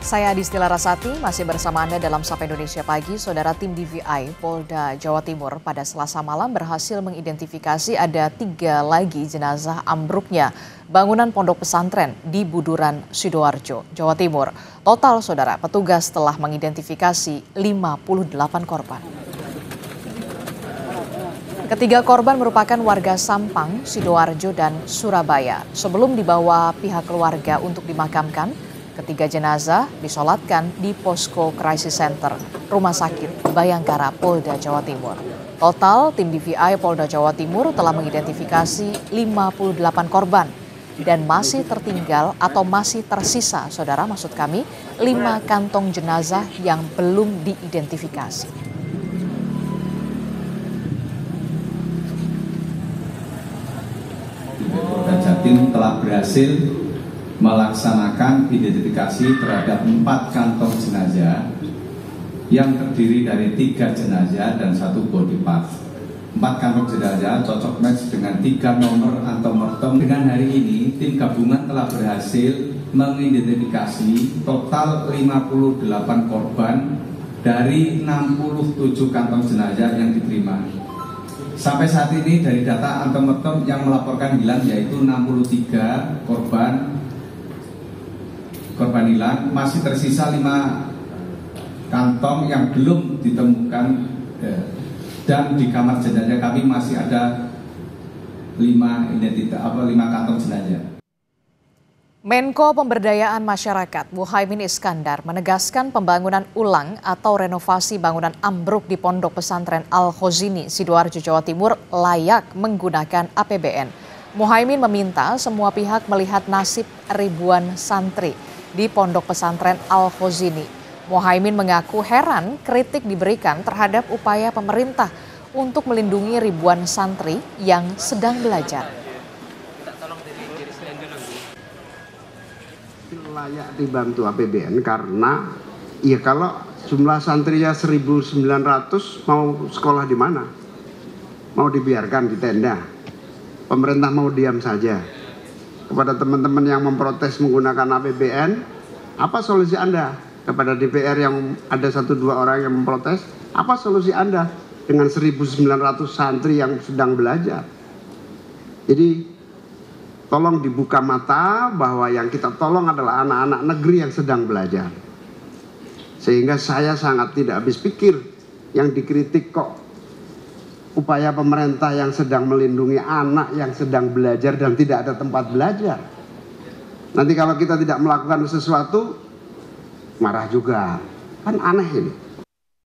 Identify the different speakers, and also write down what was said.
Speaker 1: Saya Adisti Larasati, masih bersama Anda dalam Sapa Indonesia Pagi. Saudara, tim DVI Polda Jawa Timur pada Selasa malam berhasil mengidentifikasi ada 3 lagi jenazah ambruknya bangunan pondok pesantren di Buduran, Sidoarjo, Jawa Timur. Total, saudara, petugas telah mengidentifikasi 58 korban. Ketiga korban merupakan warga Sampang, Sidoarjo, dan Surabaya. Sebelum dibawa pihak keluarga untuk dimakamkan, ketiga jenazah disolatkan di Posko Crisis Center, Rumah Sakit Bayangkara, Polda Jawa Timur. Total, tim DVI Polda Jawa Timur telah mengidentifikasi 58 korban dan masih tertinggal atau masih tersisa, saudara, maksud kami, 5 kantong jenazah yang belum diidentifikasi.
Speaker 2: Polda Jatim telah berhasil melaksanakan identifikasi terhadap 4 kantong jenazah yang terdiri dari 3 jenazah dan 1 body part. 4 kantong jenazah cocok match dengan 3 nomor antemortem. Dengan hari ini, tim gabungan telah berhasil mengidentifikasi total 58 korban dari 67 kantong jenazah yang diterima. Sampai saat ini dari data antemortem yang melaporkan hilang yaitu 63 korban hilang, masih tersisa 5 kantong yang belum ditemukan, dan di kamar jenazah kami masih ada 5 kantong jenazah.
Speaker 1: Menko Pemberdayaan Masyarakat Muhaimin Iskandar menegaskan pembangunan ulang atau renovasi bangunan ambruk di Pondok Pesantren Al-Khozini, Sidoarjo, Jawa Timur layak menggunakan APBN. Muhaimin meminta semua pihak melihat nasib ribuan santri di Pondok Pesantren Al-Khozini. Muhaimin mengaku heran kritik diberikan terhadap upaya pemerintah untuk melindungi ribuan santri yang sedang belajar.
Speaker 3: Layak dibantu APBN karena ya kalau jumlah santrinya 1.900 mau sekolah di mana? Mau dibiarkan di tenda? Pemerintah mau diam saja? Kepada teman-teman yang memprotes menggunakan APBN, apa solusi Anda? Kepada DPR yang ada 1-2 orang yang memprotes, apa solusi Anda dengan 1.900 santri yang sedang belajar? Jadi tolong dibuka mata bahwa yang kita tolong adalah anak-anak negeri yang sedang belajar. Sehingga saya sangat tidak habis pikir yang dikritik kok upaya pemerintah yang sedang melindungi anak yang sedang belajar dan tidak ada tempat belajar. Nanti kalau kita tidak melakukan sesuatu, marah juga. Kan aneh ini.